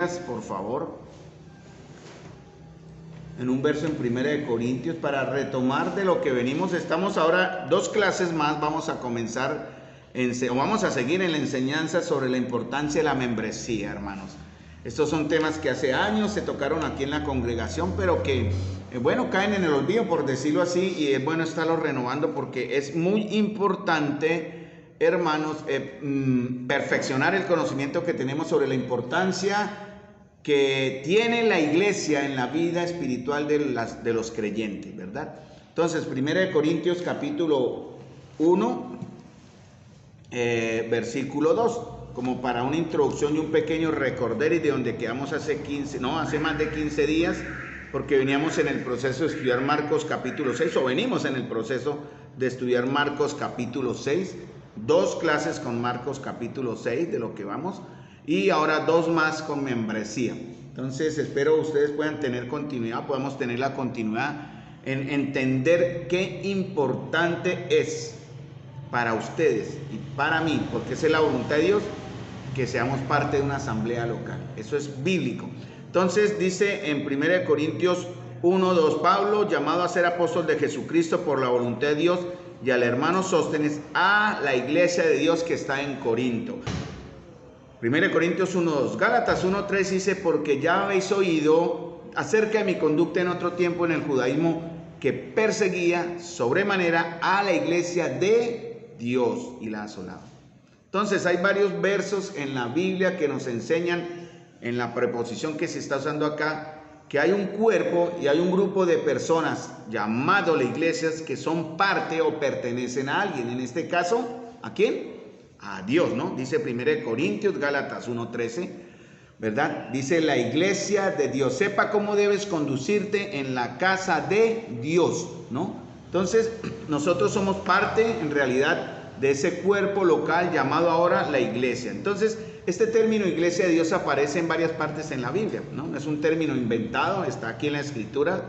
Por favor, en un verso en Primera de Corintios para retomar de lo que venimos. Estamos ahora 2 clases más, vamos a comenzar vamos a seguir en la enseñanza sobre la importancia de la membresía, hermanos. Estos son temas que hace años se tocaron aquí en la congregación, pero que bueno, caen en el olvido, por decirlo así, y es bueno estarlos renovando porque es muy importante, hermanos, perfeccionar el conocimiento que tenemos sobre la importancia que tiene la iglesia en la vida espiritual de los creyentes, ¿verdad? Entonces, 1 Corintios capítulo 1, versículo 2, como para una introducción y un pequeño recorder, y de donde quedamos hace más de 15 días, porque veníamos en el proceso de estudiar Marcos capítulo 6, o venimos en el proceso de estudiar Marcos capítulo 6, 2 clases con Marcos capítulo 6, de lo que vamos, y ahora 2 más con membresía. Entonces espero ustedes puedan tener continuidad, podamos tener la continuidad en entender qué importante es para ustedes y para mí, porque esa es la voluntad de Dios, que seamos parte de una asamblea local. Eso es bíblico. Entonces dice en 1 Corintios 1:2, Pablo, llamado a ser apóstol de Jesucristo por la voluntad de Dios, y al hermano Sóstenes, a la iglesia de Dios que está en Corinto. 1 Corintios 1:2, Gálatas 1:3 dice, porque ya habéis oído acerca de mi conducta en otro tiempo en el judaísmo, que perseguía sobremanera a la iglesia de Dios y la asolaba. Entonces hay varios versos en la Biblia que nos enseñan, en la preposición que se está usando acá, que hay un cuerpo y hay un grupo de personas llamado la iglesia que son parte o pertenecen a alguien. En este caso, ¿a quién? A Dios, ¿no? Dice 1 Corintios, Gálatas 1:13, ¿verdad? Dice la iglesia de Dios. Sepa cómo debes conducirte en la casa de Dios, ¿no? Entonces, nosotros somos parte, en realidad, de ese cuerpo local llamado ahora la iglesia. Entonces, este término iglesia de Dios aparece en varias partes en la Biblia, ¿no? No es un término inventado, está aquí en la Escritura.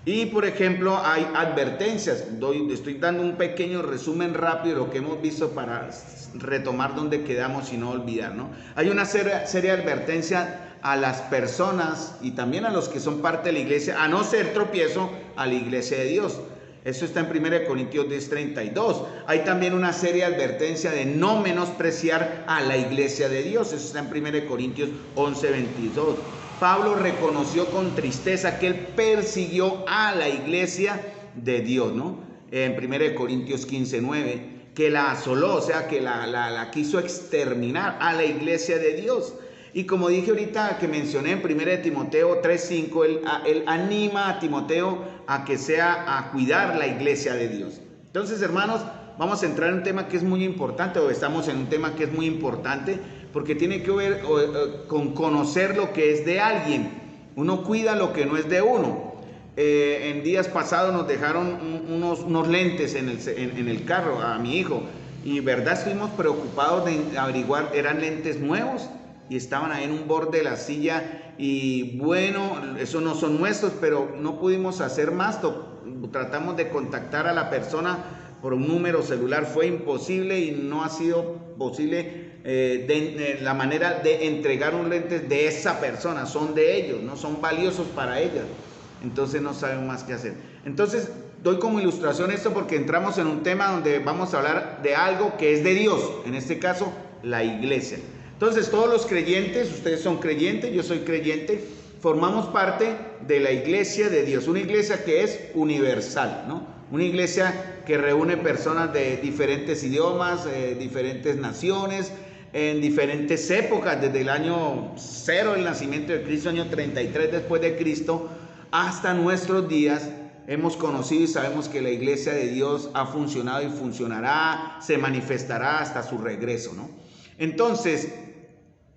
Y por ejemplo hay advertencias, estoy dando un pequeño resumen rápido de lo que hemos visto para retomar donde quedamos y no olvidar, ¿no? Hay una serie de advertencias a las personas y también a los que son parte de la iglesia, a no ser tropiezo a la iglesia de Dios. Eso está en 1 Corintios 10:32. Hay también una serie de advertencias de no menospreciar a la iglesia de Dios. Eso está en 1 Corintios 11:22. Pablo reconoció con tristeza que él persiguió a la iglesia de Dios, ¿no? En 1 Corintios 15:9, que la asoló, o sea, que la quiso exterminar a la iglesia de Dios. Y como dije ahorita que mencioné en 1 Timoteo 3:5, él anima a Timoteo a que a cuidar la iglesia de Dios. Entonces, hermanos, vamos a entrar en un tema que es muy importante, o estamos en un tema que es muy importante, porque tiene que ver con conocer lo que es de alguien. Uno cuida lo que no es de uno. En días pasados nos dejaron unos lentes en el carro a mi hijo, y verdad estuvimos preocupados de averiguar, eran lentes nuevos y estaban ahí en un borde de la silla, y bueno, esos no son nuestros, pero no pudimos hacer más. Tratamos de contactar a la persona por un número celular, fue imposible, y no ha sido posible la manera de entregar un lente de esa persona. Son de ellos, no son valiosos para ellas, entonces no saben más qué hacer. Entonces doy como ilustración esto porque entramos en un tema donde vamos a hablar de algo que es de Dios, en este caso la iglesia. Entonces todos los creyentes, ustedes son creyentes, yo soy creyente, formamos parte de la iglesia de Dios, una iglesia que es universal, ¿no? Una iglesia que reúne personas de diferentes idiomas, diferentes naciones, en diferentes épocas, desde el año 0 del nacimiento de Cristo, año 33 después de Cristo, hasta nuestros días. Hemos conocido y sabemos que la iglesia de Dios ha funcionado y funcionará, se manifestará hasta su regreso, ¿no? Entonces,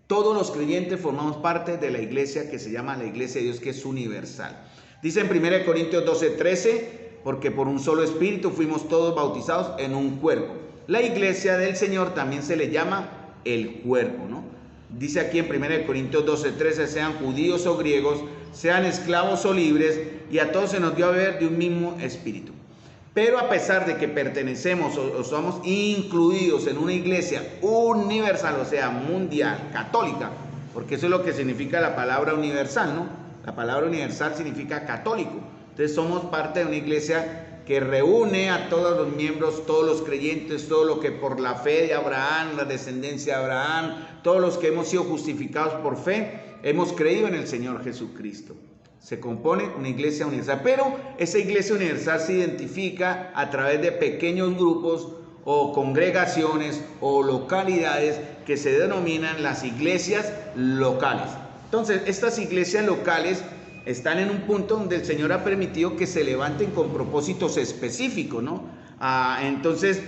todos los creyentes formamos parte de la iglesia que se llama la iglesia de Dios, que es universal. Dice en 1 Corintios 12:13, porque por un solo espíritu fuimos todos bautizados en un cuerpo. La iglesia del Señor también se le llama el cuerpo, ¿no? Dice aquí en 1 Corintios 12:13, sean judíos o griegos, sean esclavos o libres, y a todos se nos dio a beber de un mismo espíritu. Pero a pesar de que pertenecemos o somos incluidos en una iglesia universal, o sea, mundial, católica, porque eso es lo que significa la palabra universal, ¿no? La palabra universal significa católico. Entonces somos parte de una iglesia que reúne a todos los miembros, todos los creyentes, todo lo que por la fe de Abraham, la descendencia de Abraham, todos los que hemos sido justificados por fe, hemos creído en el Señor Jesucristo. Se compone una iglesia universal, pero esa iglesia universal se identifica a través de pequeños grupos o congregaciones o localidades que se denominan las iglesias locales. Entonces, estas iglesias locales están en un punto donde el Señor ha permitido que se levanten con propósitos específicos, ¿no? Entonces,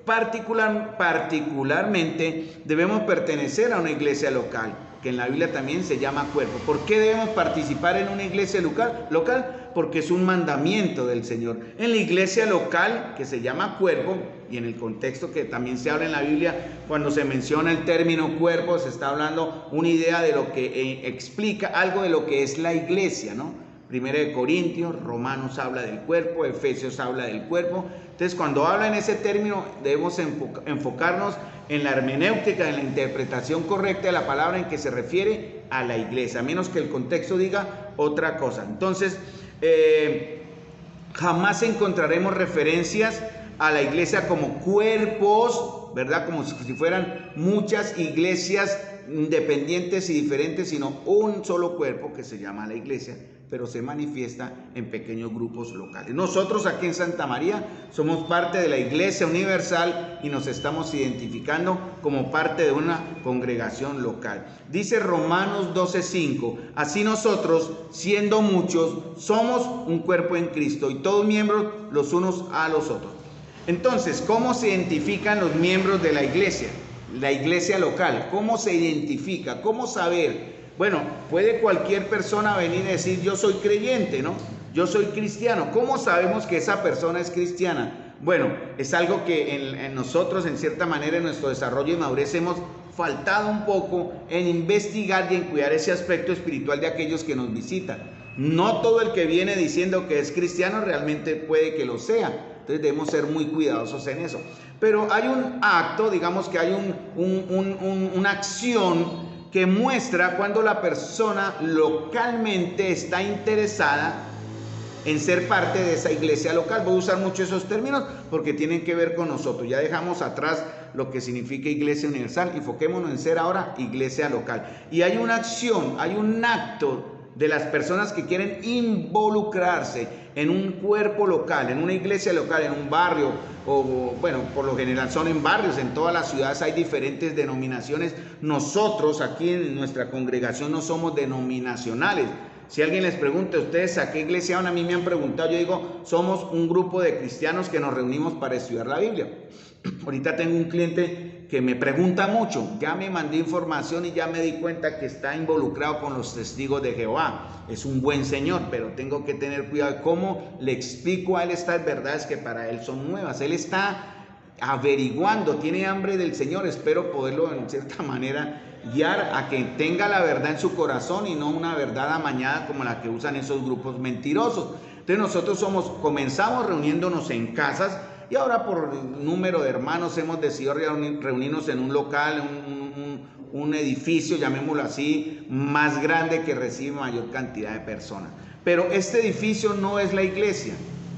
particularmente debemos pertenecer a una iglesia local, que en la Biblia también se llama cuerpo. ¿Por qué debemos participar en una iglesia local? Porque es un mandamiento del Señor. En la iglesia local, que se llama cuerpo, y en el contexto que también se habla en la Biblia, cuando se menciona el término cuerpo, se está hablando una idea de lo que explica algo de lo que es la iglesia, ¿no? Primera de Corintios, Romanos habla del cuerpo, Efesios habla del cuerpo. Entonces, cuando habla en ese término, debemos enfocarnos en la hermenéutica, en la interpretación correcta de la palabra en que se refiere a la iglesia, a menos que el contexto diga otra cosa. Entonces, jamás encontraremos referencias a la iglesia como cuerpos, ¿verdad? Como si fueran muchas iglesias independientes y diferentes, sino un solo cuerpo que se llama la iglesia, pero se manifiesta en pequeños grupos locales. Nosotros aquí en Santa María somos parte de la Iglesia Universal y nos estamos identificando como parte de una congregación local. Dice Romanos 12:5, así nosotros, siendo muchos, somos un cuerpo en Cristo y todos miembros los unos a los otros. Entonces, ¿cómo se identifican los miembros de la iglesia? La iglesia local, ¿cómo se identifica? ¿Cómo saber? Bueno, puede cualquier persona venir y decir, yo soy creyente, ¿no? Yo soy cristiano. ¿Cómo sabemos que esa persona es cristiana? Bueno, es algo que en nosotros, en cierta manera, en nuestro desarrollo y madurez, hemos faltado un poco en investigar y en cuidar ese aspecto espiritual de aquellos que nos visitan. No todo el que viene diciendo que es cristiano realmente puede que lo sea. Entonces debemos ser muy cuidadosos en eso. Pero hay un acto, digamos que hay una acción que muestra cuando la persona localmente está interesada en ser parte de esa iglesia local. Voy a usar mucho esos términos porque tienen que ver con nosotros. Ya dejamos atrás lo que significa iglesia universal. Enfoquémonos en ser ahora iglesia local. Y hay una acción, hay un acto de las personas que quieren involucrarse en un cuerpo local, en una iglesia local, en un barrio, o bueno, por lo general son en barrios, en todas las ciudades hay diferentes denominaciones. Nosotros aquí en nuestra congregación no somos denominacionales. Si alguien les pregunta, ¿ustedes a qué iglesia van? A mí me han preguntado, yo digo, somos un grupo de cristianos que nos reunimos para estudiar la Biblia. Ahorita tengo un cliente que me pregunta mucho, ya me mandé información y ya me di cuenta que está involucrado con los testigos de Jehová. Es un buen señor, pero tengo que tener cuidado de cómo le explico a él estas verdades que para él son nuevas. Él está averiguando, tiene hambre del Señor, espero poderlo en cierta manera guiar a que tenga la verdad en su corazón y no una verdad amañada como la que usan esos grupos mentirosos. Entonces nosotros comenzamos reuniéndonos en casas y ahora por número de hermanos hemos decidido reunirnos en un local, un edificio, llamémoslo así, más grande que recibe mayor cantidad de personas. Pero este edificio no es la iglesia.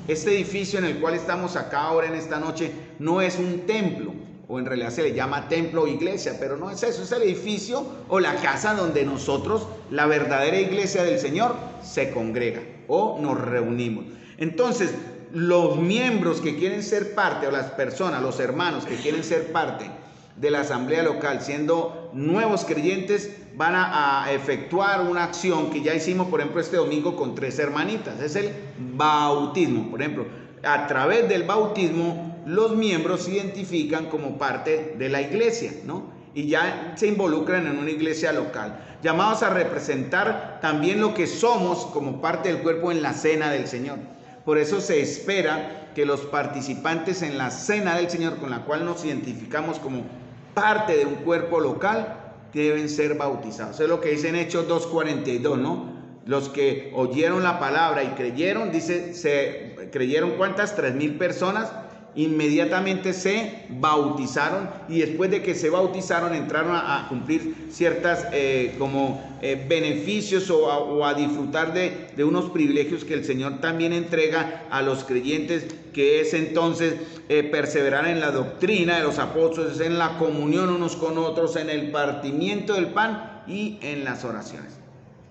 Este edificio en el cual estamos acá ahora en esta noche no es un templo, o en realidad se le llama templo o iglesia, pero no es eso, es el edificio o la casa donde nosotros, la verdadera iglesia del Señor, se congrega o nos reunimos. Entonces, los miembros que quieren ser parte, o las personas, los hermanos que quieren ser parte de la asamblea local, siendo nuevos creyentes, van a efectuar una acción que ya hicimos, por ejemplo, este domingo con 3 hermanitas. Es el bautismo. Por ejemplo, a través del bautismo, los miembros se identifican como parte de la iglesia, ¿no? Y ya se involucran en una iglesia local, llamados a representar también lo que somos como parte del cuerpo en la cena del Señor. Por eso se espera que los participantes en la cena del Señor, con la cual nos identificamos como parte de un cuerpo local, deben ser bautizados. Es lo que dice en Hechos 2:42, ¿no? Los que oyeron la palabra y creyeron, dice, creyeron ¿cuántas? 3,000 personas, inmediatamente se bautizaron, y después de que se bautizaron entraron a cumplir ciertas beneficios o a disfrutar de unos privilegios que el Señor también entrega a los creyentes, que es entonces perseverar en la doctrina de los apóstoles, en la comunión unos con otros, en el partimiento del pan y en las oraciones.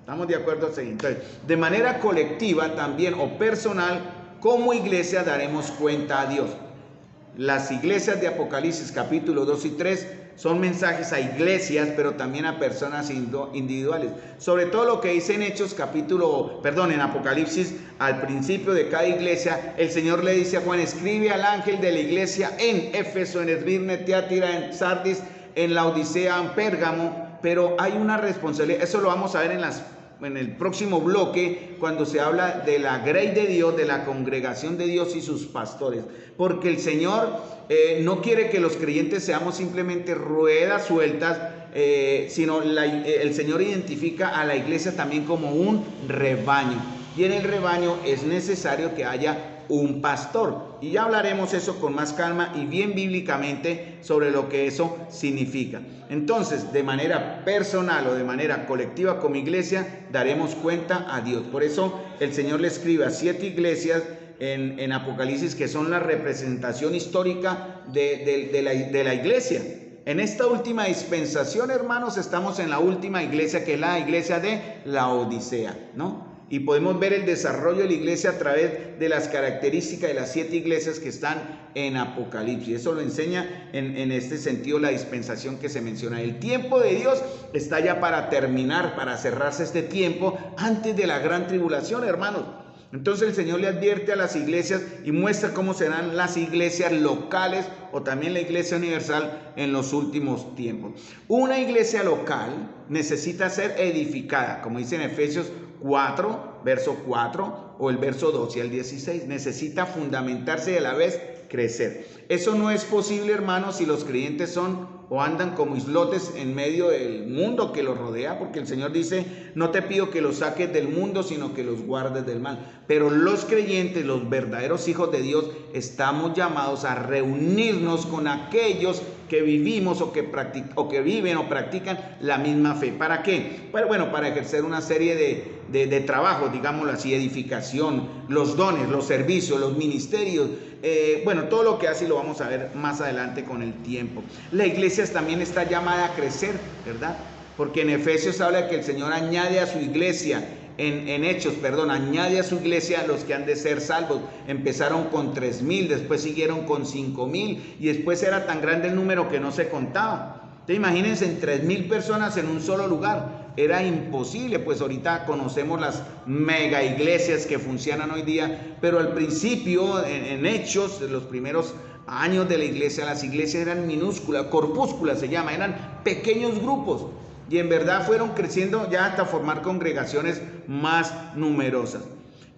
¿Estamos de acuerdo? Entonces, de manera colectiva también o personal, como iglesia daremos cuenta a Dios. Las iglesias de Apocalipsis capítulo 2 y 3 son mensajes a iglesias, pero también a personas individuales. Sobre todo lo que dice en en Apocalipsis, al principio de cada iglesia, el Señor le dice a Juan: escribe al ángel de la iglesia en Éfeso, en Esmirna, en Tiatira, en Sardis, en Laodicea, en Pérgamo. Pero hay una responsabilidad, eso lo vamos a ver en el próximo bloque, cuando se habla de la grey de Dios, de la congregación de Dios y sus pastores, porque el Señor no quiere que los creyentes seamos simplemente ruedas sueltas, sino el Señor identifica a la iglesia también como un rebaño, y en el rebaño es necesario que haya un pastor, y ya hablaremos eso con más calma y bien bíblicamente sobre lo que eso significa. Entonces, de manera personal o de manera colectiva como iglesia, daremos cuenta a Dios. Por eso el Señor le escribe a 7 iglesias en Apocalipsis, que son la representación histórica de la iglesia. En esta última dispensación, hermanos, estamos en la última iglesia, que es la iglesia de Laodicea, ¿no? Y podemos ver el desarrollo de la iglesia a través de las características de las 7 iglesias que están en Apocalipsis. Eso lo enseña en este sentido la dispensación que se menciona. El tiempo de Dios está ya para terminar, para cerrarse este tiempo antes de la gran tribulación, hermanos. Entonces el Señor le advierte a las iglesias y muestra cómo serán las iglesias locales o también la iglesia universal en los últimos tiempos. Una iglesia local necesita ser edificada, como dice en Efesios 4, verso 4 o el verso 12 al 16. Necesita fundamentarse y a la vez crecer. Eso no es posible, hermanos, si los creyentes son o andan como islotes en medio del mundo que los rodea, porque el Señor dice: no te pido que los saques del mundo, sino que los guardes del mal. Pero los creyentes, los verdaderos hijos de Dios, estamos llamados a reunirnos con aquellos que vivimos o que viven o practican la misma fe. ¿Para qué? Bueno, para ejercer una serie de trabajos, digámoslo así: edificación, los dones, los servicios, los ministerios, todo lo que hace, y lo vamos a ver más adelante con el tiempo. La iglesia también está llamada a crecer, ¿verdad? Porque en Efesios habla de que el Señor añade a su iglesia, en Hechos, añade a su iglesia los que han de ser salvos. Empezaron con 3,000, después siguieron con 5,000, y después era tan grande el número que no se contaba. Entonces, imagínense, en 3,000 personas en un solo lugar. Era imposible. Pues ahorita conocemos las mega iglesias que funcionan hoy día, pero al principio, en Hechos, en los primeros años de la iglesia, las iglesias eran minúsculas, corpúsculas se llama, eran pequeños grupos, y en verdad fueron creciendo ya hasta formar congregaciones más numerosas.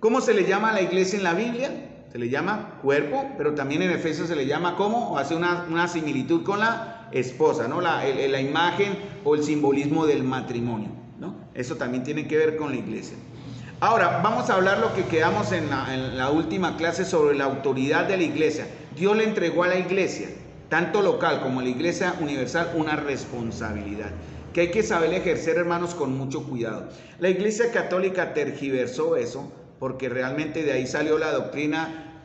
¿Cómo se le llama a la iglesia en la Biblia? Se le llama cuerpo, pero también en Efesios se le llama ¿cómo? O hace una similitud con la esposa, ¿no? La imagen o el simbolismo del matrimonio, ¿no? Eso también tiene que ver con la iglesia. Ahora, vamos a hablar lo que quedamos en la última clase sobre la autoridad de la iglesia. Dios le entregó a la iglesia, tanto local como a la iglesia universal, una responsabilidad que hay que saber ejercer, hermanos, con mucho cuidado. La iglesia católica tergiversó eso, porque realmente de ahí salió la doctrina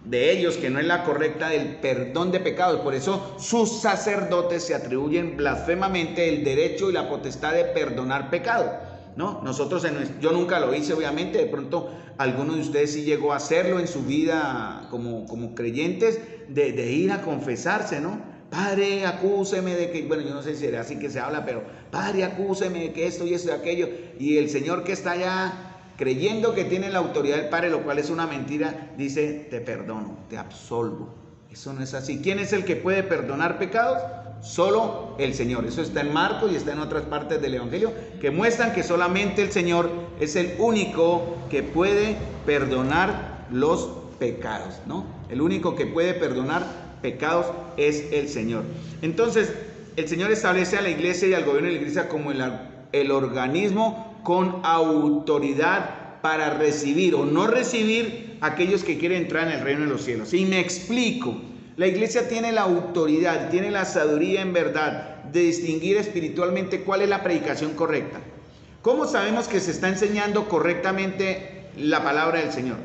de ellos, que no es la correcta, del perdón de pecados. Por eso sus sacerdotes se atribuyen blasfemamente el derecho y la potestad de perdonar pecados, ¿no? Nosotros, yo nunca lo hice, obviamente. De pronto alguno de ustedes sí llegó a hacerlo en su vida como creyentes, de ir a confesarse, ¿no? Padre, acúseme de que, bueno, yo no sé si era así que se habla, pero Padre, acúseme de que esto y esto y aquello, y el Señor, que está allá creyendo que tiene la autoridad del Padre, lo cual es una mentira, dice: te perdono, te absolvo. Eso no es así. ¿Quién es el que puede perdonar pecados? Solo el Señor. Eso está en Marcos y está en otras partes del Evangelio, que muestran que solamente el Señor es el único que puede perdonar los pecados, ¿no? El único que puede perdonar pecados es el Señor. Entonces, el Señor establece a la iglesia y al gobierno de la iglesia como el organismo con autoridad para recibir o no recibir a aquellos que quieren entrar en el reino de los cielos. Y me explico. La iglesia tiene la autoridad, tiene la sabiduría en verdad de distinguir espiritualmente cuál es la predicación correcta. ¿Cómo sabemos que se está enseñando correctamente la palabra del Señor?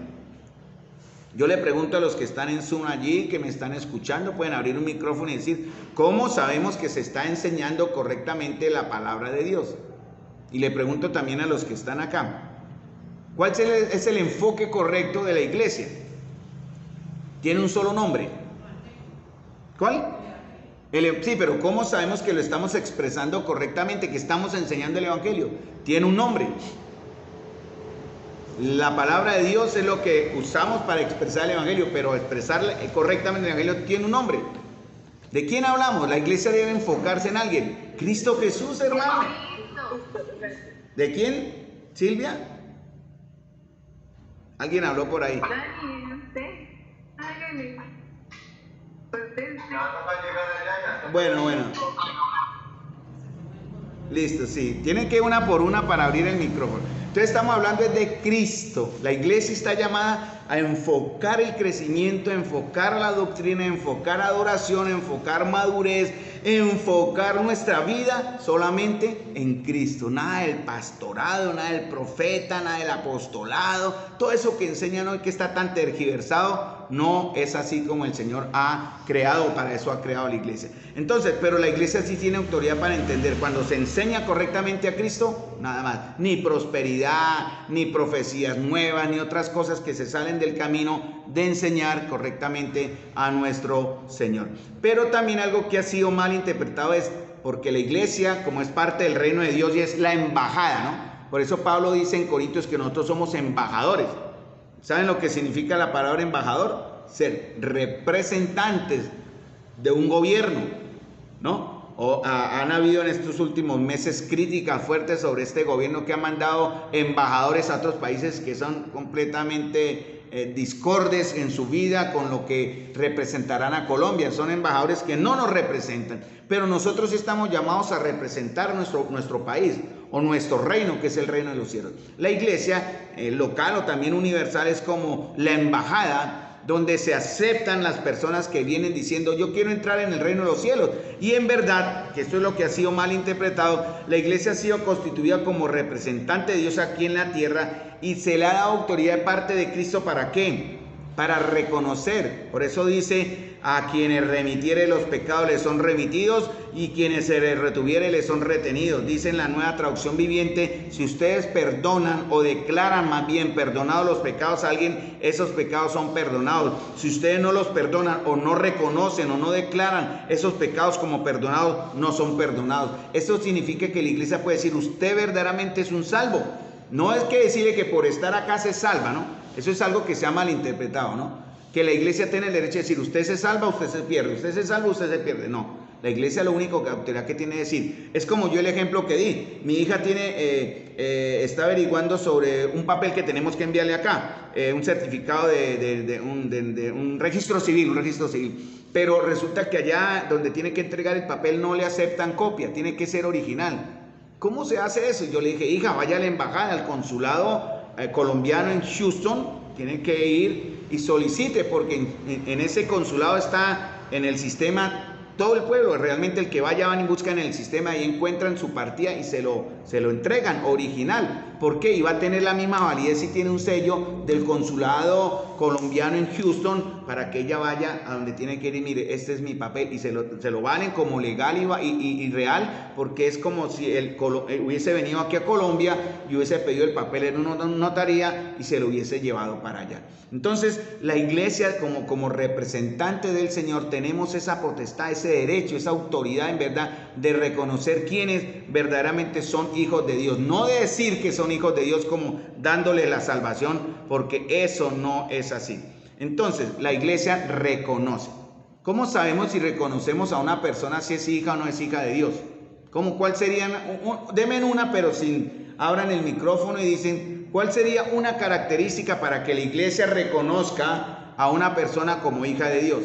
Yo le pregunto a los que están en Zoom allí, que me están escuchando, pueden abrir un micrófono y decir, ¿cómo sabemos que se está enseñando correctamente la palabra de Dios? Y le pregunto también a los que están acá, ¿cuál es el enfoque correcto de la iglesia? ¿Tiene un solo nombre? ¿Cuál? Sí, pero ¿cómo sabemos que lo estamos expresando correctamente, que estamos enseñando el evangelio? Tiene un nombre. La palabra de Dios es lo que usamos para expresar el evangelio, pero expresar correctamente el evangelio tiene un nombre. ¿De quién hablamos? La iglesia debe enfocarse en alguien. Cristo Jesús, hermano. ¿De quién? ¿Silvia? ¿Alguien habló por ahí? Bueno. Listo, sí. Tienen que ir una por una para abrir el micrófono. Entonces estamos hablando de Cristo. La iglesia está llamada a enfocar el crecimiento, enfocar la doctrina, enfocar adoración, enfocar madurez, enfocar nuestra vida solamente en Cristo. Nada del pastorado, nada del profeta, nada del apostolado. Todo eso que enseñan hoy que está tan tergiversado, no es así como el Señor ha creado, para eso ha creado la iglesia. Entonces, pero la iglesia sí tiene autoridad para entender. Cuando se enseña correctamente a Cristo, nada más. Ni prosperidad, ni profecías nuevas, ni otras cosas que se salen del camino de enseñar correctamente a nuestro Señor. Pero también algo que ha sido mal interpretado es porque la iglesia, como es parte del reino de Dios y es la embajada, ¿no? Por eso Pablo dice en Corintios que nosotros somos embajadores. ¿Saben lo que significa la palabra embajador? Ser representantes de un gobierno, ¿no? Han habido en estos últimos meses críticas fuertes sobre este gobierno que ha mandado embajadores a otros países que son completamente discordes en su vida con lo que representarán a Colombia. Son embajadores que no nos representan, pero nosotros estamos llamados a representar nuestro país o nuestro reino, que es el reino de los cielos. La iglesia local o también universal es como la embajada donde se aceptan las personas que vienen diciendo yo quiero entrar en el reino de los cielos. Y en verdad, que esto es lo que ha sido mal interpretado, la iglesia ha sido constituida como representante de Dios aquí en la tierra y se le ha dado autoridad de parte de Cristo. ¿Para qué? Para reconocer. Por eso dice, a quienes remitiere los pecados les son remitidos y quienes se les retuviere les son retenidos. Dice en la Nueva Traducción Viviente, si ustedes perdonan o declaran más bien perdonados los pecados a alguien, esos pecados son perdonados. Si ustedes no los perdonan o no reconocen o no declaran esos pecados como perdonados, no son perdonados. Esto significa que la iglesia puede decir, usted verdaderamente es un salvo. No es que decirle que por estar acá se salva, ¿no? Eso es algo que se ha malinterpretado, ¿no? Que la iglesia tiene el derecho de decir, usted se salva, usted se pierde, usted se salva, usted se pierde. No, la iglesia lo único que autoridad que tiene que decir, es como yo el ejemplo que di. Mi hija está averiguando sobre un papel que tenemos que enviarle acá, un certificado de un registro civil, pero resulta que allá donde tiene que entregar el papel no le aceptan copia, tiene que ser original. ¿Cómo se hace eso? Yo le dije, hija, vaya a la embajada, al consulado colombiano en Houston, tiene que ir y solicite, porque en ese consulado está en el sistema todo el pueblo. Realmente el que vaya van y buscan en el sistema y encuentran su partida y se lo entregan original. ¿Por qué? Y va a tener la misma validez si tiene un sello del consulado colombiano en Houston, para que ella vaya a donde tiene que ir y mire, este es mi papel, y se lo valen como legal y real, porque es como si él hubiese venido aquí a Colombia y hubiese pedido el papel en una notaría y se lo hubiese llevado para allá. Entonces la iglesia como representante del Señor tenemos esa potestad, ese derecho, esa autoridad en verdad de reconocer quiénes verdaderamente son hijos de Dios. No de decir que son hijos de Dios como dándoles la salvación, porque eso no es así. Entonces la iglesia reconoce. ¿Cómo sabemos si reconocemos a una persona si es hija o no es hija de Dios? ¿Cuál serían? Denme una, pero abran el micrófono y dicen, ¿cuál sería una característica para que la iglesia reconozca a una persona como hija de Dios?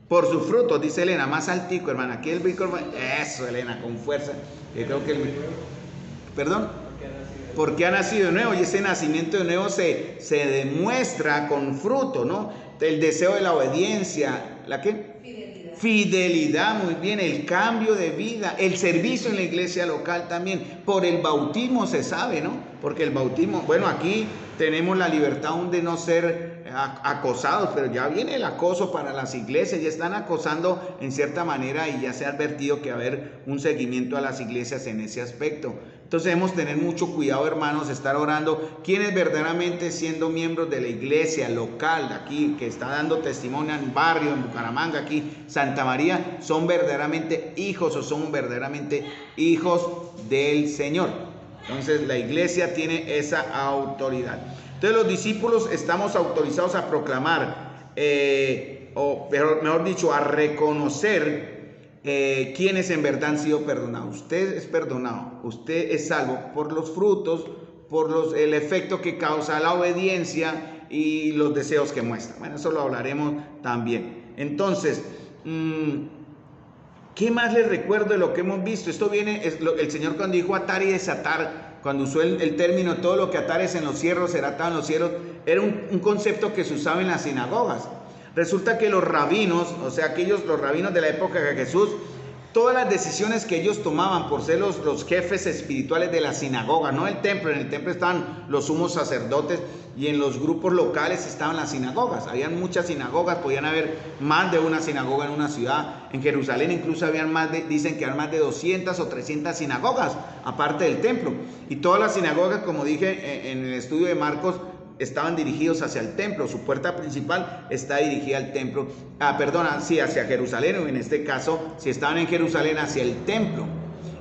Por sus frutos, dice Elena, más altico, hermana. Aquí el micrófono. Eso, Elena, con fuerza. Yo creo que ¿Perdón? Porque ha nacido de nuevo, y ese nacimiento de nuevo se demuestra con fruto, ¿no? El deseo de la obediencia, ¿la qué? Fidelidad, muy bien, el cambio de vida, el servicio en la iglesia local también. Por el bautismo se sabe, ¿no? Porque el bautismo, bueno, aquí tenemos la libertad aún de no ser acosados, pero ya viene el acoso para las iglesias, ya están acosando en cierta manera y ya se ha advertido que va a haber un seguimiento a las iglesias en ese aspecto. Entonces debemos tener mucho cuidado, hermanos, estar orando. Quienes verdaderamente siendo miembros de la iglesia local de aquí, que está dando testimonio en barrio, en Bucaramanga, aquí, Santa María, son verdaderamente hijos o son verdaderamente hijos del Señor. Entonces la iglesia tiene esa autoridad. Entonces los discípulos estamos autorizados a proclamar, o mejor dicho, a reconocer quienes en verdad han sido perdonados. Usted es perdonado, usted es salvo por los frutos, por el efecto que causa la obediencia y los deseos que muestra. Bueno, eso lo hablaremos también. Entonces, ¿qué más les recuerdo de lo que hemos visto? Esto viene, el Señor cuando dijo atar y desatar, cuando usó el término todo lo que atares en los cielos será atado en los cielos, era un concepto que se usaba en las sinagogas. Resulta que los rabinos, o sea, los rabinos de la época de Jesús, todas las decisiones que ellos tomaban por ser los jefes espirituales de la sinagoga, no el templo, en el templo estaban los sumos sacerdotes y en los grupos locales estaban las sinagogas. Habían muchas sinagogas, podían haber más de una sinagoga en una ciudad. En Jerusalén incluso habían dicen que eran más de 200 o 300 sinagogas, aparte del templo. Y todas las sinagogas, como dije en el estudio de Marcos, estaban dirigidos hacia el templo. Su puerta principal está dirigida al templo, hacia Jerusalén, o en este caso, si estaban en Jerusalén, hacia el templo.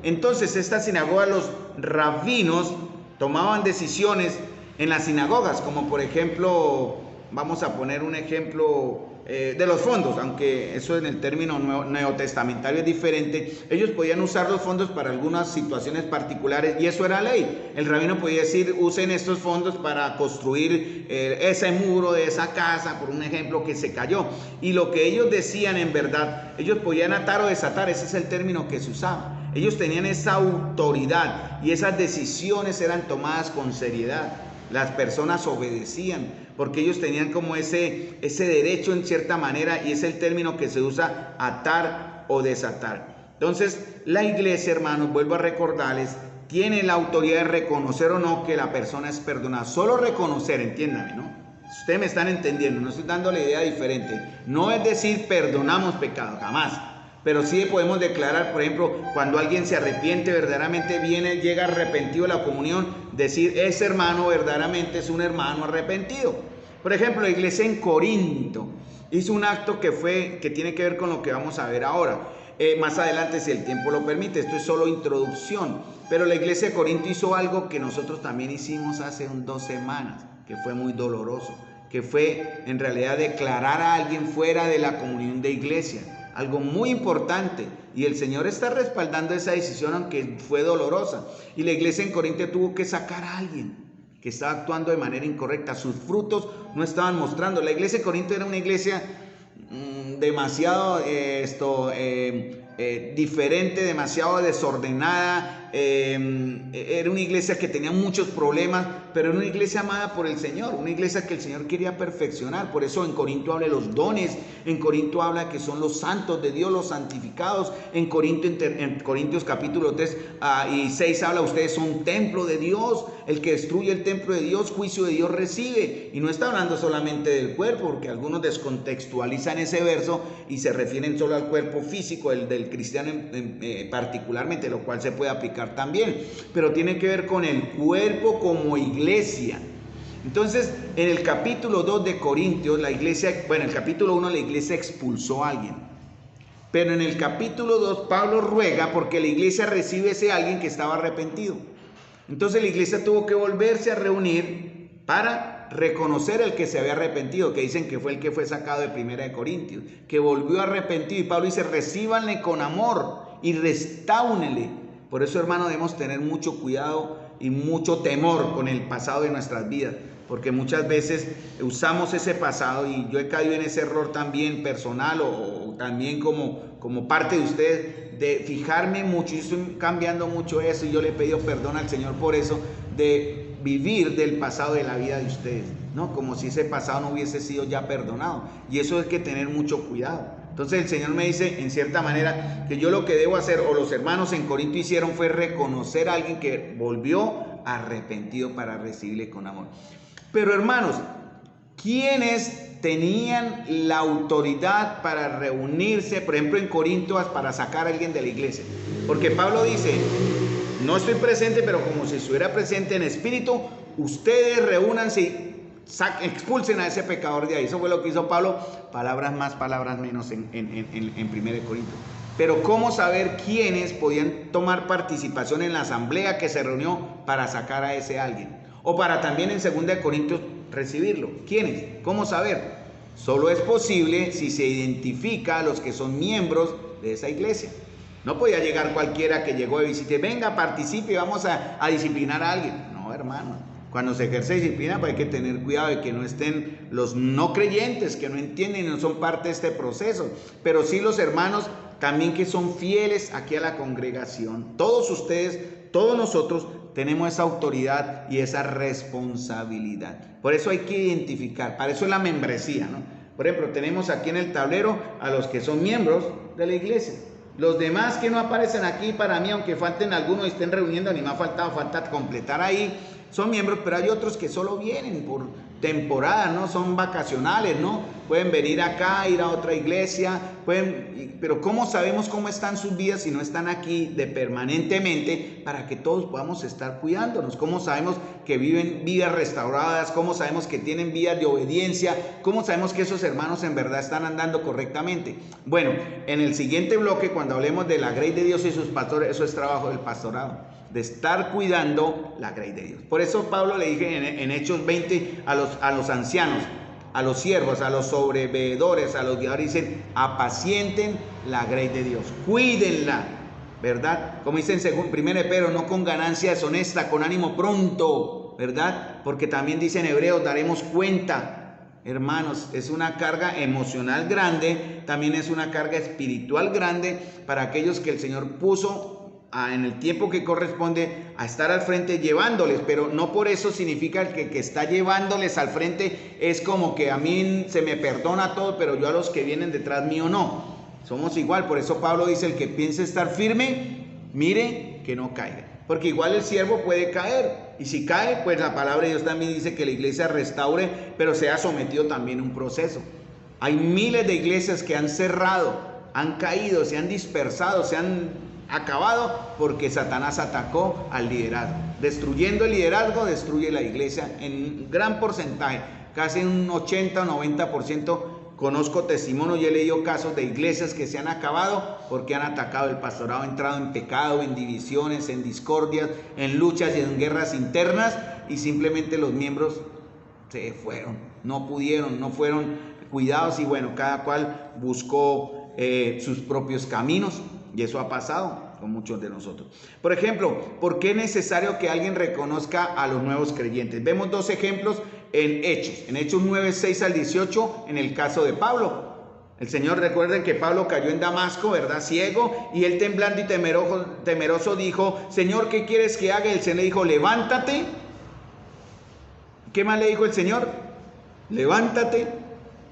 Entonces, esta sinagoga, los rabinos tomaban decisiones en las sinagogas, como por ejemplo, vamos a poner un ejemplo de los fondos, aunque eso en el término neotestamentario es diferente. Ellos podían usar los fondos para algunas situaciones particulares y eso era ley. El rabino podía decir, usen estos fondos para construir ese muro de esa casa, por un ejemplo, que se cayó. Y lo que ellos decían en verdad, ellos podían atar o desatar, ese es el término que se usaba. Ellos tenían esa autoridad y esas decisiones eran tomadas con seriedad. Las personas obedecían porque ellos tenían como ese derecho en cierta manera, y es el término que se usa, atar o desatar. Entonces la iglesia, hermanos, vuelvo a recordarles, tiene la autoridad de reconocer o no que la persona es perdonada. Solo reconocer, entiéndame, ¿no? Ustedes me están entendiendo, no estoy dando la idea diferente. No es decir perdonamos pecados, jamás. Pero sí podemos declarar, por ejemplo, cuando alguien se arrepiente, verdaderamente llega arrepentido a la comunión, decir, ese hermano verdaderamente es un hermano arrepentido. Por ejemplo, la iglesia en Corinto hizo un acto que tiene que ver con lo que vamos a ver ahora. Más adelante, si el tiempo lo permite, esto es solo introducción. Pero la iglesia de Corinto hizo algo que nosotros también hicimos hace 2 semanas, que fue muy doloroso, que fue en realidad declarar a alguien fuera de la comunión de iglesia. Algo muy importante, y el Señor está respaldando esa decisión, aunque fue dolorosa. Y la iglesia en Corinto tuvo que sacar a alguien que estaba actuando de manera incorrecta. Sus frutos no estaban mostrando. La iglesia de Corinto era una iglesia demasiado diferente, demasiado desordenada. Era una iglesia que tenía muchos problemas, pero era una iglesia amada por el Señor, una iglesia que el Señor quería perfeccionar. Por eso en Corinto habla de los dones, en Corinto habla que son los santos de Dios, los santificados. En Corintios capítulo 3 y 6 habla, ustedes son templo de Dios, el que destruye el templo de Dios, juicio de Dios recibe. Y no está hablando solamente del cuerpo, porque algunos descontextualizan ese verso y se refieren solo al cuerpo físico, el del cristiano particularmente, lo cual se puede aplicar también, pero tiene que ver con el cuerpo como iglesia. Entonces, en el capítulo 2 de Corintios, la iglesia, en el capítulo 1 la iglesia expulsó a alguien, pero en el capítulo 2 Pablo ruega porque la iglesia recibe ese alguien que estaba arrepentido. Entonces la iglesia tuvo que volverse a reunir para reconocer el que se había arrepentido, que dicen que fue el que fue sacado de 1 de Corintios, que volvió arrepentido, y Pablo dice, recíbanle con amor y restáunele. Por eso, hermano, debemos tener mucho cuidado y mucho temor con el pasado de nuestras vidas, porque muchas veces usamos ese pasado, y yo he caído en ese error también personal o también como parte de ustedes, de fijarme mucho, y estoy cambiando mucho eso, y yo le he pedido perdón al Señor por eso, de vivir del pasado de la vida de ustedes, ¿no? Como si ese pasado no hubiese sido ya perdonado, y eso hay que tener mucho cuidado. Entonces el Señor me dice, en cierta manera, que yo lo que debo hacer, o los hermanos en Corinto hicieron, fue reconocer a alguien que volvió arrepentido para recibirle con amor. Pero hermanos, ¿quiénes tenían la autoridad para reunirse, por ejemplo en Corinto, para sacar a alguien de la iglesia? Porque Pablo dice, no estoy presente, pero como si estuviera presente en espíritu, ustedes reúnanse y expulsen a ese pecador de ahí. Eso fue lo que hizo Pablo, palabras más, palabras menos en 1 Corintios. Pero ¿cómo saber quiénes podían tomar participación en la asamblea que se reunió para sacar a ese alguien? O para también en 2 Corintios recibirlo. ¿Quiénes? ¿Cómo saber? Solo es posible si se identifica a los que son miembros de esa iglesia. No podía llegar cualquiera que llegó de visita, venga, participe y vamos a disciplinar a alguien. No, hermano. Cuando se ejerce disciplina, pues hay que tener cuidado de que no estén los no creyentes, que no entienden y no son parte de este proceso. Pero sí los hermanos también que son fieles aquí a la congregación. Todos ustedes, todos nosotros tenemos esa autoridad y esa responsabilidad. Por eso hay que identificar, para eso es la membresía, ¿no? Por ejemplo, tenemos aquí en el tablero a los que son miembros de la iglesia. Los demás que no aparecen aquí, para mí, aunque falten algunos y estén reuniendo, ni me ha faltado, falta completar ahí, son miembros, pero hay otros que solo vienen por temporada, ¿no? Son vacacionales, ¿no? Pueden venir acá, ir a otra iglesia, pero ¿cómo sabemos cómo están sus vidas si no están aquí permanentemente para que todos podamos estar cuidándonos? ¿Cómo sabemos que viven vidas restauradas? ¿Cómo sabemos que tienen vidas de obediencia? ¿Cómo sabemos que esos hermanos en verdad están andando correctamente? Bueno, en el siguiente bloque, cuando hablemos de la grey de Dios y sus pastores, eso es trabajo del pastorado, de estar cuidando la grey de Dios. Por eso Pablo le dije en Hechos 20 a los ancianos, a los siervos, a los sobreveedores, a los guiadores, dicen, apacienten la grey de Dios, cuídenla, ¿verdad? Como dicen según 1 Pedro, no con ganancia deshonesta, con ánimo pronto, ¿verdad? Porque también dicen Hebreos, daremos cuenta. Hermanos, es una carga emocional grande, también es una carga espiritual grande para aquellos que el Señor puso en el tiempo que corresponde a estar al frente llevándoles, pero no por eso significa que está llevándoles al frente es como que a mí se me perdona todo, pero yo a los que vienen detrás mío no. Somos igual, por eso Pablo dice, el que piense estar firme, mire que no caiga, porque igual el siervo puede caer, y si cae, pues la palabra de Dios también dice que la iglesia restaure, pero sea sometido también a un proceso. Hay miles de iglesias que han cerrado, han caído, se han dispersado, se han acabado porque Satanás atacó al liderazgo. Destruyendo el liderazgo, destruye la iglesia en gran porcentaje, casi un 80 o 90%. Conozco testimonios y he leído casos de iglesias que se han acabado porque han atacado el pastorado, ha entrado en pecado, en divisiones, en discordias, en luchas y en guerras internas, y simplemente los miembros se fueron, no pudieron, no fueron cuidados, y bueno, cada cual buscó sus propios caminos. Y eso ha pasado con muchos de nosotros. Por ejemplo, ¿por qué es necesario que alguien reconozca a los nuevos creyentes? Vemos dos ejemplos en Hechos 9, 6 al 18, en el caso de Pablo. El Señor, recuerden que Pablo cayó en Damasco, ¿verdad? Ciego, y él temblando y temeroso dijo, Señor, ¿qué quieres que haga? El Señor le dijo, levántate. ¿Qué más le dijo el Señor? Levántate,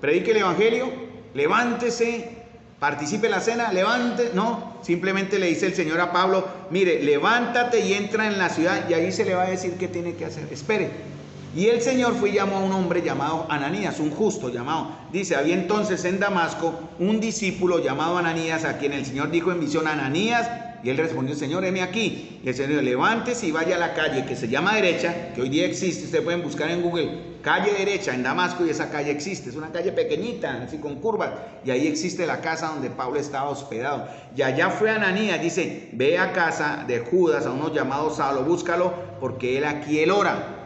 predique el evangelio, levántese, participe en la cena, levante, no, simplemente le dice el Señor a Pablo, mire, levántate y entra en la ciudad, y ahí se le va a decir qué tiene que hacer, espere. Y el Señor fue y llamó a un hombre llamado Ananías, un justo llamado, dice, había entonces en Damasco un discípulo llamado Ananías, a quien el Señor dijo en visión, Ananías, y él respondió, Señor, heme aquí. Y el Señor dijo, levántese y vaya a la calle que se llama Derecha, que hoy día existe, ustedes pueden buscar en Google, calle Derecha en Damasco, y esa calle existe, es una calle pequeñita, así con curvas, y ahí existe la casa donde Pablo estaba hospedado. Y allá fue Ananías, dice, ve a casa de Judas, a uno llamado Saulo, búscalo, porque él aquí él ora.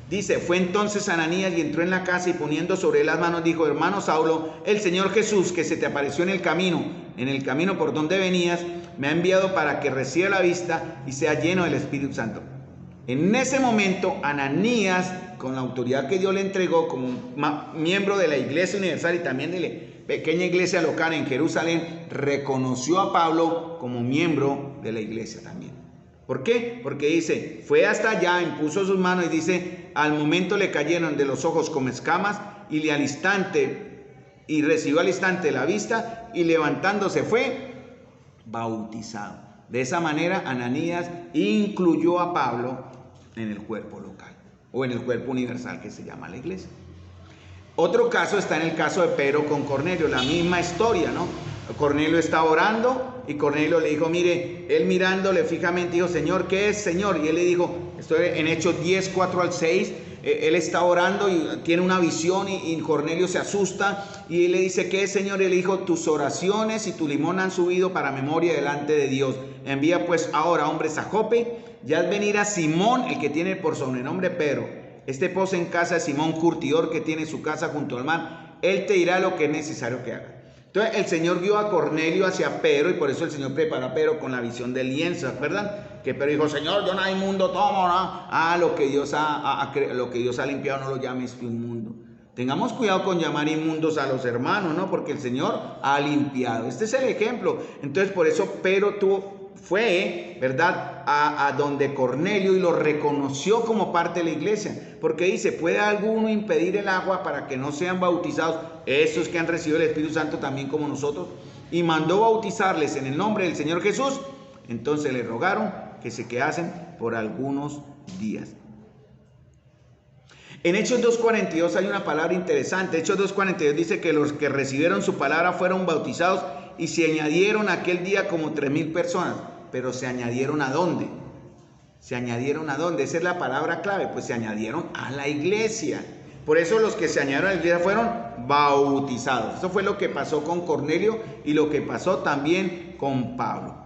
Dice, fue entonces Ananías y entró en la casa y poniendo sobre él las manos dijo, hermano Saulo, el Señor Jesús que se te apareció en el camino por donde venías, me ha enviado para que reciba la vista y sea lleno del Espíritu Santo. En ese momento Ananías, con la autoridad que Dios le entregó como miembro de la Iglesia Universal y también pequeña iglesia local en Jerusalén, reconoció a Pablo como miembro de la iglesia también. ¿Por qué? Porque dice, fue hasta allá, impuso sus manos y dice, al momento le cayeron de los ojos como escamas y recibió al instante la vista y levantándose fue bautizado. De esa manera Ananías incluyó a Pablo en el cuerpo local o en el cuerpo universal que se llama la iglesia. Otro caso está en el caso de Pedro con Cornelio, la misma historia, ¿no? Cornelio estaba orando y Cornelio le dijo, mire, él mirándole fijamente dijo, Señor, ¿qué es, Señor? Y él le dijo, estoy en Hechos 10, 4 al 6, él está orando y tiene una visión y Cornelio se asusta y él le dice, ¿qué es, Señor? Y él le dijo, tus oraciones y tu limón han subido para memoria delante de Dios. Envía pues ahora hombres a Jope y haz venir a Simón, el que tiene por sobrenombre Pedro. Este posa en casa de Simón curtidor que tiene su casa junto al mar. Él te dirá lo que es necesario que haga. Entonces el Señor guió a Cornelio hacia Pedro y por eso el Señor preparó a Pedro con la visión del lienzo, ¿verdad? Que Pedro dijo, Señor, yo no hay mundo, tomo, ¿no? Lo que Dios ha limpiado no lo llames tú inmundo. Tengamos cuidado con llamar inmundos a los hermanos, ¿no? Porque el Señor ha limpiado. Este es el ejemplo. Entonces por eso Pedro fue, ¿verdad?, a donde Cornelio y lo reconoció como parte de la iglesia, porque dice, ¿puede alguno impedir el agua para que no sean bautizados esos que han recibido el Espíritu Santo también como nosotros? Y mandó bautizarles en el nombre del Señor Jesús. Entonces le rogaron que se quedasen por algunos días. En Hechos 2:42 hay una palabra interesante. Hechos 2:42 dice que los que recibieron su palabra fueron bautizados y se añadieron aquel día como 3,000 personas. Pero se añadieron ¿a dónde? ¿Se añadieron a dónde? Esa es la palabra clave. Pues se añadieron a la iglesia. Por eso los que se añadieron a la iglesia fueron bautizados. Eso fue lo que pasó con Cornelio y lo que pasó también con Pablo.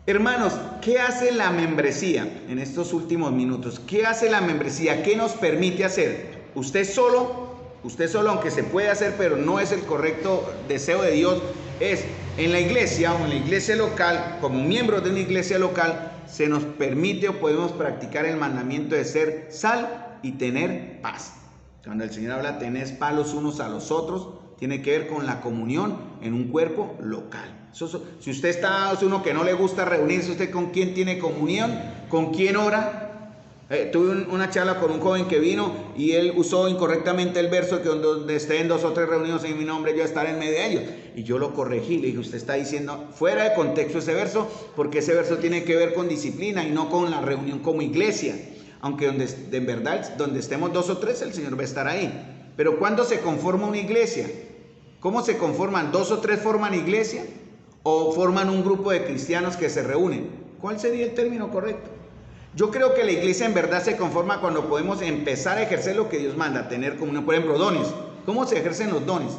Hermanos, ¿qué hace la membresía en estos últimos minutos? ¿Qué hace la membresía? ¿Qué nos permite hacer? Usted solo, aunque se puede hacer, pero no es el correcto deseo de Dios, es en la iglesia o en la iglesia local, como miembros de una iglesia local, se nos permite o podemos practicar el mandamiento de ser sal y tener paz. Cuando el Señor habla, tenés paz los unos a los otros, tiene que ver con la comunión en un cuerpo local. Si usted es uno que no le gusta reunirse, ¿usted con quién tiene comunión? ¿Con quién ora? Tuve una charla con un joven que vino y él usó incorrectamente el verso que donde estén 2 o 3 reunidos en mi nombre, yo estaré en medio de ellos. Y yo lo corregí, le dije, usted está diciendo fuera de contexto ese verso, porque ese verso tiene que ver con disciplina y no con la reunión como iglesia. Aunque en verdad, donde estemos 2 o 3, el Señor va a estar ahí. Pero ¿cuándo se conforma una iglesia? ¿Cómo se conforman? ¿2 o 3 forman iglesia? ¿O forman un grupo de cristianos que se reúnen? ¿Cuál sería el término correcto? Yo creo que la iglesia en verdad se conforma cuando podemos empezar a ejercer lo que Dios manda, tener comunión. Por ejemplo, dones. ¿Cómo se ejercen los dones?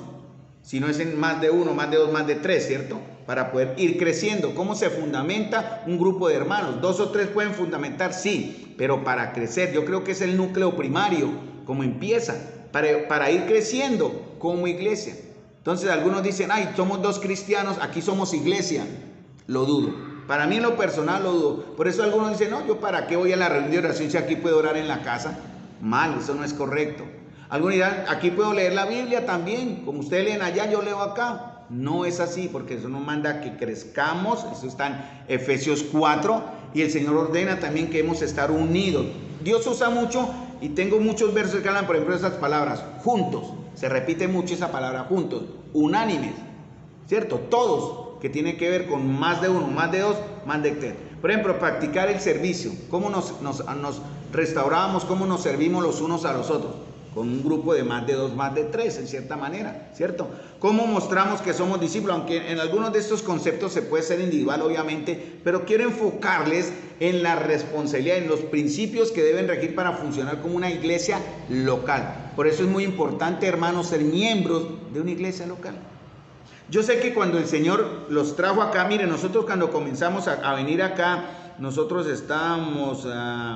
Si no es en más de 1, más de 2, más de 3, ¿cierto? Para poder ir creciendo. ¿Cómo se fundamenta un grupo de hermanos? 2 o 3 pueden fundamentar, sí, pero para crecer, yo creo que es el núcleo primario, como empieza, para ir creciendo como iglesia. Entonces algunos dicen, ay, somos 2 cristianos, aquí somos iglesia. Lo dudo. Para mí en lo personal lo dudo. Por eso algunos dicen, no, yo para qué voy a la reunión de oración si aquí puedo orar en la casa. Mal, eso no es correcto. Algunos dirán, aquí puedo leer la Biblia también. Como ustedes leen allá, yo leo acá. No es así, porque eso nos manda que crezcamos. Eso está en Efesios 4. Y el Señor ordena también que hemos de estar unidos. Dios usa mucho, y tengo muchos versos que hablan, por ejemplo, esas palabras, juntos. Se repite mucho esa palabra, juntos, unánimes, ¿cierto? Todos, que tiene que ver con más de 1, más de 2, más de 3. Por ejemplo, practicar el servicio. ¿Cómo nos restauramos, cómo nos servimos los unos a los otros? Con un grupo de más de 2, más de 3, en cierta manera, ¿cierto? ¿Cómo mostramos que somos discípulos? Aunque en algunos de estos conceptos se puede ser individual, obviamente, pero quiero enfocarles en la responsabilidad, en los principios que deben regir para funcionar como una iglesia local. Por eso es muy importante, hermanos, ser miembros de una iglesia local. Yo sé que cuando el Señor los trajo acá, miren, nosotros cuando comenzamos a venir acá, nosotros estábamos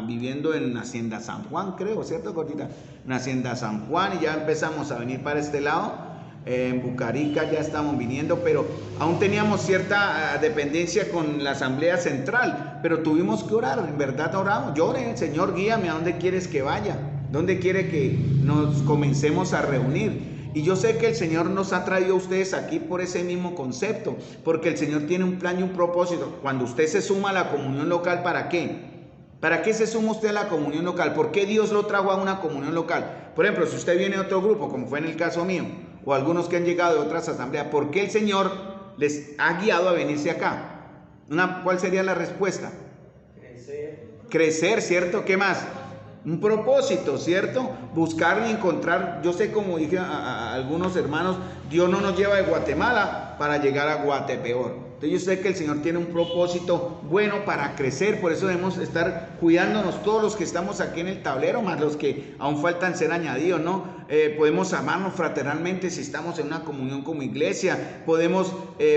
viviendo en Hacienda San Juan, creo, ¿cierto, Cortita? En Hacienda San Juan, y ya empezamos a venir para este lado. En Bucarica ya estamos viniendo, pero aún teníamos cierta dependencia con la Asamblea Central, pero tuvimos que orar, en verdad oramos. Yo oré, Señor, guíame a dónde quieres que vaya, dónde quiere que nos comencemos a reunir. Y yo sé que el Señor nos ha traído a ustedes aquí por ese mismo concepto, porque el Señor tiene un plan y un propósito. Cuando usted se suma a la comunión local, ¿para qué? ¿Para qué se suma usted a la comunión local? ¿Por qué Dios lo trajo a una comunión local? Por ejemplo, si usted viene de otro grupo, como fue en el caso mío, o algunos que han llegado de otras asambleas, ¿por qué el Señor les ha guiado a venirse acá? ¿Cuál sería la respuesta? Crecer, ¿cierto? ¿Qué más? Un propósito, ¿cierto? Buscar y encontrar. Yo sé, como dije a algunos hermanos, Dios no nos lleva de Guatemala para llegar a Guatepeor. Entonces yo sé que el Señor tiene un propósito bueno para crecer, por eso debemos estar cuidándonos todos los que estamos aquí en el tablero, más los que aún faltan ser añadidos, ¿no? Podemos amarnos fraternalmente si estamos en una comunión como iglesia, podemos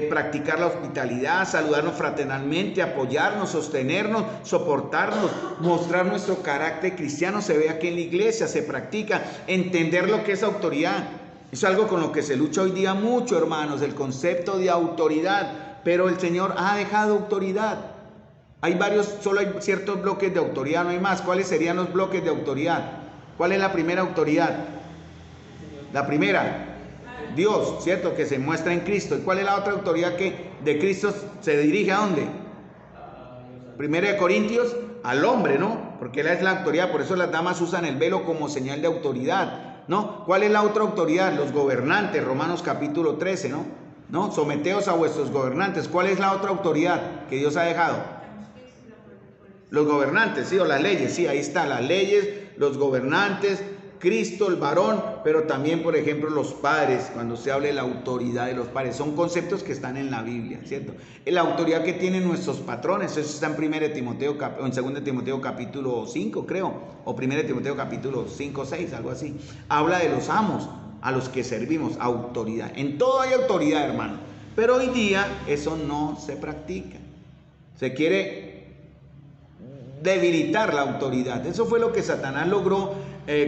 practicar la hospitalidad, saludarnos fraternalmente, apoyarnos, sostenernos, soportarnos, mostrar nuestro carácter cristiano, se ve aquí en la iglesia, se practica, entender lo que es autoridad. Es algo con lo que se lucha hoy día mucho, hermanos, el concepto de autoridad. Pero el Señor ha dejado autoridad. Hay solo hay ciertos bloques de autoridad, no hay más. ¿Cuáles serían los bloques de autoridad? ¿Cuál es la primera autoridad? La primera, Dios, ¿cierto? Que se muestra en Cristo. ¿Y cuál es la otra autoridad que de Cristo se dirige a dónde? Primera de Corintios, al hombre, ¿no? Porque Él es la autoridad, por eso las damas usan el velo como señal de autoridad, ¿no? ¿Cuál es la otra autoridad? Los gobernantes, Romanos capítulo 13, ¿no? ¿No? Someteos a vuestros gobernantes. ¿Cuál es la otra autoridad que Dios ha dejado? Los gobernantes, sí, o las leyes, sí, ahí está, las leyes, los gobernantes, Cristo, el varón, pero también, por ejemplo, los padres, cuando se habla de la autoridad de los padres, son conceptos que están en la Biblia, ¿cierto? La autoridad que tienen nuestros patrones, eso está en 1 Timoteo, o en 2 Timoteo capítulo 5, creo, o 1 Timoteo capítulo 5, 6, algo así. Habla de los amos a los que servimos, autoridad. En todo hay autoridad, hermano, pero hoy día eso no se practica. Se quiere debilitar la autoridad. Eso fue lo que Satanás logró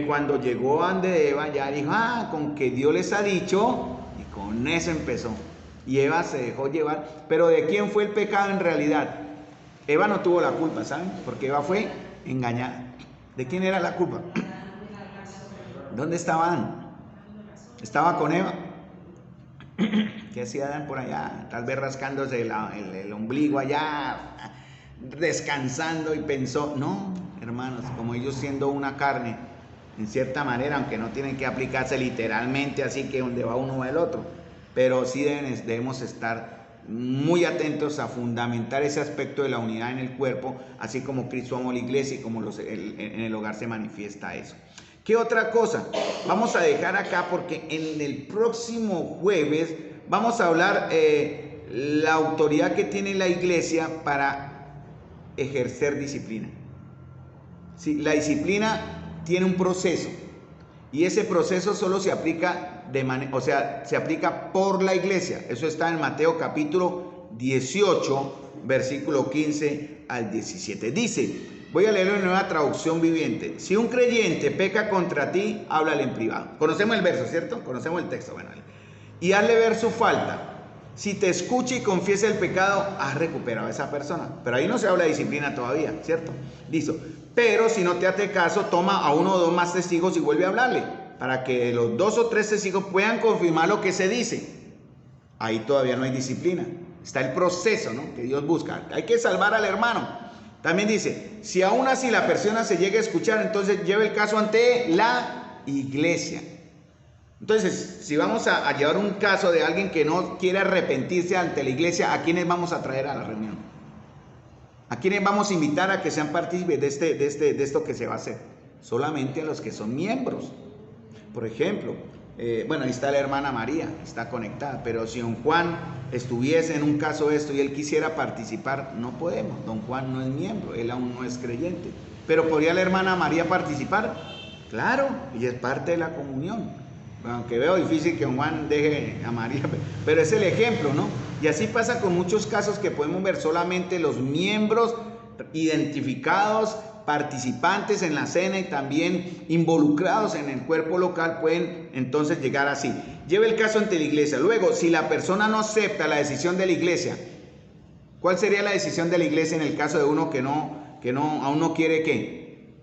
cuando llegó a Eva. Ya dijo, con que Dios les ha dicho, y con eso empezó. Y Eva se dejó llevar. Pero ¿de quién fue el pecado en realidad? Eva no tuvo la culpa, ¿saben? Porque Eva fue engañada. ¿De quién era la culpa? ¿Dónde estaba Adán? ¿Estaba con Eva? ¿Qué hacía Adán por allá? Tal vez rascándose el ombligo allá, descansando, y pensó, no, hermanos, como ellos siendo una carne, en cierta manera, aunque no tienen que aplicarse literalmente así que donde va uno va el otro, pero sí debemos estar muy atentos a fundamentar ese aspecto de la unidad en el cuerpo, así como Cristo amó la iglesia y como en el hogar se manifiesta eso. ¿Qué otra cosa? Vamos a dejar acá porque en el próximo jueves vamos a hablar la autoridad que tiene la iglesia para ejercer disciplina. Sí, la disciplina tiene un proceso y ese proceso solo se aplica se aplica por la iglesia. Eso está en Mateo capítulo 18, versículo 15 al 17. Dice, voy a leerlo en Nueva Traducción Viviente. Si un creyente peca contra ti, háblale en privado. Conocemos el verso, ¿cierto? Conocemos el texto. Bueno, y hazle ver su falta. Si te escucha y confiesa el pecado, has recuperado a esa persona. Pero ahí no se habla de disciplina todavía, ¿cierto? Listo. Pero si no te hace caso, toma a 1 o 2 más testigos y vuelve a hablarle, para que los 2 o 3 testigos puedan confirmar lo que se dice. Ahí todavía no hay disciplina. Está el proceso, ¿no?, que Dios busca. Hay que salvar al hermano. También dice, si aún así la persona se llega a escuchar, entonces lleve el caso ante la iglesia. Entonces, si vamos a llevar un caso de alguien que no quiere arrepentirse ante la iglesia, ¿a quiénes vamos a traer a la reunión? ¿A quiénes vamos a invitar a que sean partícipes de esto que se va a hacer? Solamente a los que son miembros. Por ejemplo, bueno, ahí está la hermana María, está conectada, pero si don Juan estuviese en un caso de esto y él quisiera participar, no podemos. Don Juan no es miembro, él aún no es creyente. ¿Pero podría la hermana María participar? Claro, y es parte de la comunión. Aunque veo difícil que don Juan deje a María, pero es el ejemplo, ¿no? Y así pasa con muchos casos que podemos ver. Solamente los miembros identificados, participantes en la cena y también involucrados en el cuerpo local pueden entonces llegar así. Lleve el caso ante la iglesia. Luego, si la persona no acepta la decisión de la iglesia, ¿cuál sería la decisión de la iglesia en el caso de uno que aún no quiere qué?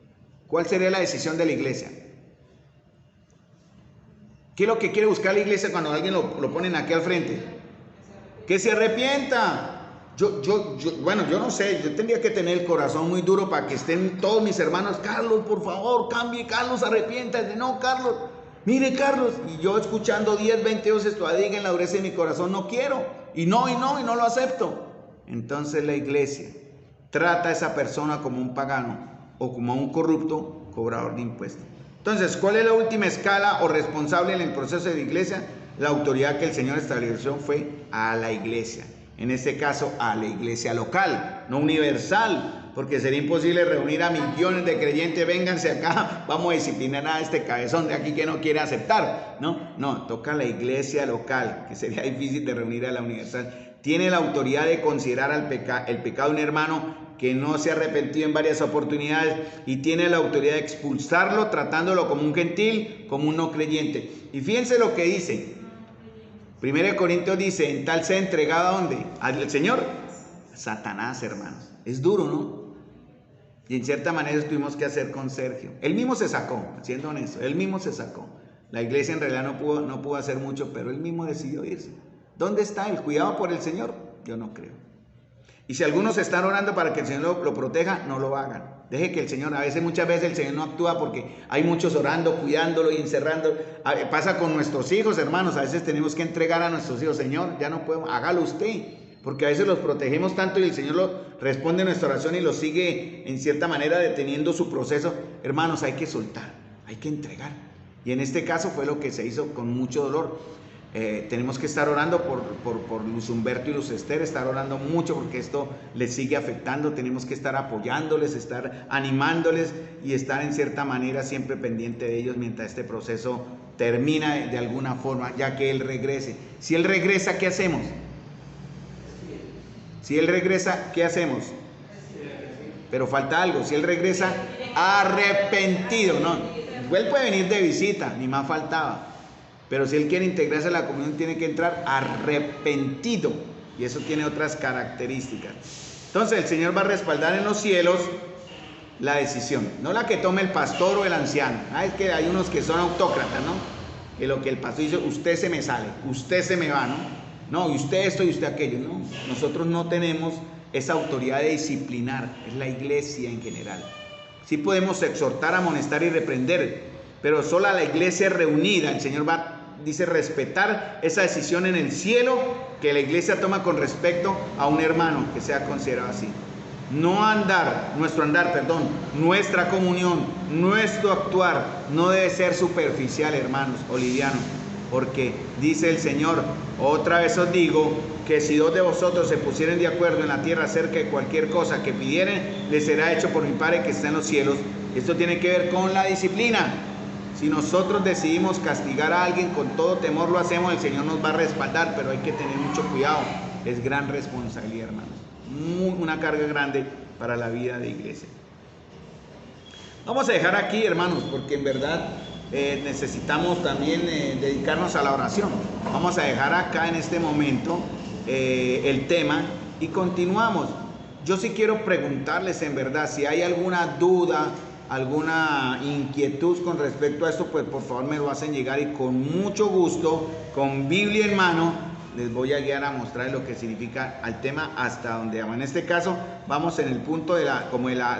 ¿Cuál sería la decisión de la iglesia? ¿Qué es lo que quiere buscar la iglesia cuando alguien lo ponen aquí al frente? Que se arrepienta. Bueno, yo no sé, yo tendría que tener el corazón muy duro para que estén todos mis hermanos. Carlos, por favor, cambie, Carlos, arrepiéntase. No, Carlos, mire, Carlos. Y yo escuchando 10, 20 veces todavía en la dureza de mi corazón, no quiero. Y no lo acepto. Entonces la iglesia trata a esa persona como un pagano o como un corrupto cobrador de impuestos. Entonces, ¿cuál es la última escala o responsable en el proceso de la iglesia? La autoridad que el Señor estableció fue a la iglesia. En este caso, a la iglesia local, no universal, porque sería imposible reunir a millones de creyentes. Vénganse acá, vamos a disciplinar a este cabezón de aquí que no quiere aceptar. No, toca a la iglesia local, que sería difícil de reunir a la universal. Tiene la autoridad de considerar el pecado de un hermano que no se ha arrepentido en varias oportunidades, y tiene la autoridad de expulsarlo tratándolo como un gentil, como un no creyente. Y fíjense lo que dice. 1 Corintios dice, en tal sea entregado ¿a dónde? ¿Al Señor? Satanás, hermanos. Es duro, ¿no? Y en cierta manera eso tuvimos que hacer con Sergio. Él mismo se sacó, siendo honesto, él mismo se sacó. La iglesia en realidad no pudo hacer mucho, pero él mismo decidió irse. ¿Dónde está el cuidado por el Señor? Yo no creo. Y si algunos están orando para que el Señor lo proteja, no lo hagan. Deje que el Señor, muchas veces el Señor no actúa porque hay muchos orando, cuidándolo y encerrando. Pasa con nuestros hijos, hermanos. A veces tenemos que entregar a nuestros hijos. Señor, ya no podemos, hágalo usted. Porque a veces los protegemos tanto y el Señor responde a nuestra oración y los sigue en cierta manera deteniendo su proceso. Hermanos, hay que soltar, hay que entregar. Y en este caso fue lo que se hizo con mucho dolor. Tenemos que estar orando por Luis Humberto y Luz Esther, estar orando mucho porque esto les sigue afectando. Tenemos que estar apoyándoles, estar animándoles y estar en cierta manera siempre pendiente de ellos mientras este proceso termina de alguna forma, ya que Él regrese. Si Él regresa, ¿qué hacemos? Si Él regresa, ¿qué hacemos? Pero falta algo. Si Él regresa arrepentido, no, Él puede venir de visita, ni más faltaba. Pero si Él quiere integrarse a la comunión, tiene que entrar arrepentido. Y eso tiene otras características. Entonces el Señor va a respaldar en los cielos la decisión. No la que tome el pastor o el anciano. Es que hay unos que son autócratas, ¿no? Que lo que el pastor dice, usted se me sale, usted se me va, ¿no? No, y usted esto y usted aquello. No, nosotros no tenemos esa autoridad de disciplinar. Es la iglesia en general. Sí podemos exhortar, amonestar y reprender. Pero solo a la iglesia reunida, el Señor dice respetar esa decisión en el cielo que la iglesia toma con respecto a un hermano que sea considerado así. Nuestra comunión, nuestro actuar no debe ser superficial, hermanos, o liviano, porque dice el Señor, otra vez os digo, que si 2 de vosotros se pusieren de acuerdo en la tierra acerca de cualquier cosa que pidieren, les será hecho por mi Padre que está en los cielos. Esto tiene que ver con la disciplina. Si nosotros decidimos castigar a alguien, con todo temor lo hacemos, el Señor nos va a respaldar, pero hay que tener mucho cuidado. Es gran responsabilidad, hermanos. Una carga grande para la vida de iglesia. Vamos a dejar aquí, hermanos, porque en verdad necesitamos también dedicarnos a la oración. Vamos a dejar acá en este momento el tema y continuamos. Yo sí quiero preguntarles en verdad si hay alguna duda, alguna inquietud con respecto a esto, pues por favor me lo hacen llegar y con mucho gusto, con Biblia en mano, les voy a guiar a mostrar lo que significa al tema hasta donde vamos. En este caso vamos en el punto de la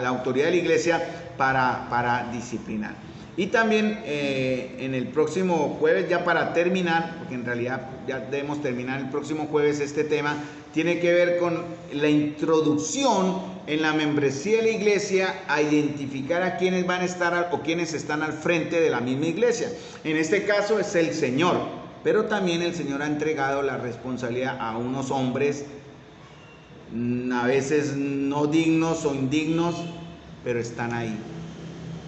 autoridad de la iglesia para disciplinar. Y también en el próximo jueves, ya para terminar, porque en realidad ya debemos terminar el próximo jueves, este tema tiene que ver con la introducción en la membresía de la iglesia a identificar a quienes van a estar o quienes están al frente de la misma iglesia. En este caso es el Señor, pero también el Señor ha entregado la responsabilidad a unos hombres, a veces no dignos o indignos, pero están ahí.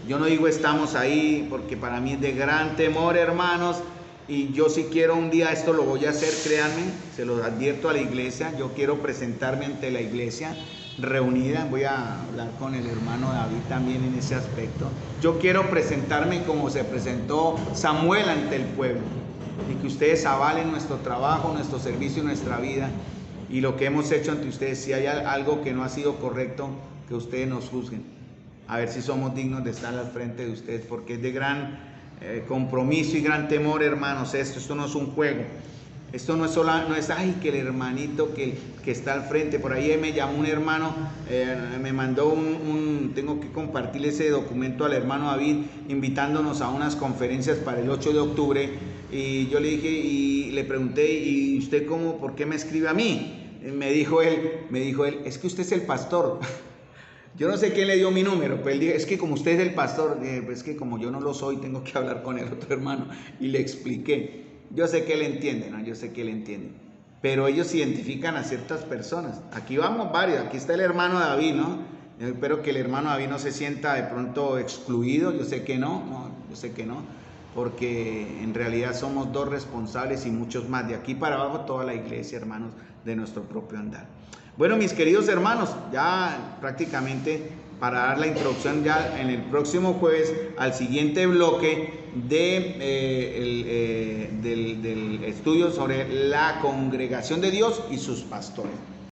Yo no digo estamos ahí porque para mí es de gran temor, hermanos, y yo si quiero un día esto lo voy a hacer, créanme, se los advierto a la iglesia. Yo quiero presentarme ante la iglesia reunida, voy a hablar con el hermano David también en ese aspecto. Yo quiero presentarme como se presentó Samuel ante el pueblo, y que ustedes avalen nuestro trabajo, nuestro servicio, nuestra vida y lo que hemos hecho ante ustedes. Si hay algo que no ha sido correcto, que ustedes nos juzguen, a ver si somos dignos de estar al frente de ustedes, porque es de gran compromiso y gran temor, hermanos. Esto no es un juego. Esto no es, ay, que el hermanito que está al frente. Por ahí me llamó un hermano, me mandó tengo que compartirle ese documento al hermano David, invitándonos a unas conferencias para el 8 de octubre. Y yo le dije, y le pregunté, ¿y usted por qué me escribe a mí? Me dijo él, es que usted es el pastor. Yo no sé quién le dio mi número, pero él dijo, es que como usted es el pastor, es que como yo no lo soy, tengo que hablar con el otro hermano. Y le expliqué. Yo sé que él entiende, ¿no? Yo sé que él entiende. Pero ellos identifican a ciertas personas. Aquí vamos varios. Aquí está el hermano David, ¿no? Yo espero que el hermano David no se sienta de pronto excluido. Yo sé que no, yo sé que no. Porque en realidad somos dos responsables y muchos más. De aquí para abajo toda la iglesia, hermanos, de nuestro propio andar. Bueno, mis queridos hermanos, ya prácticamente para dar la introducción ya en el próximo jueves al siguiente bloque del estudio sobre la congregación de Dios y sus pastores.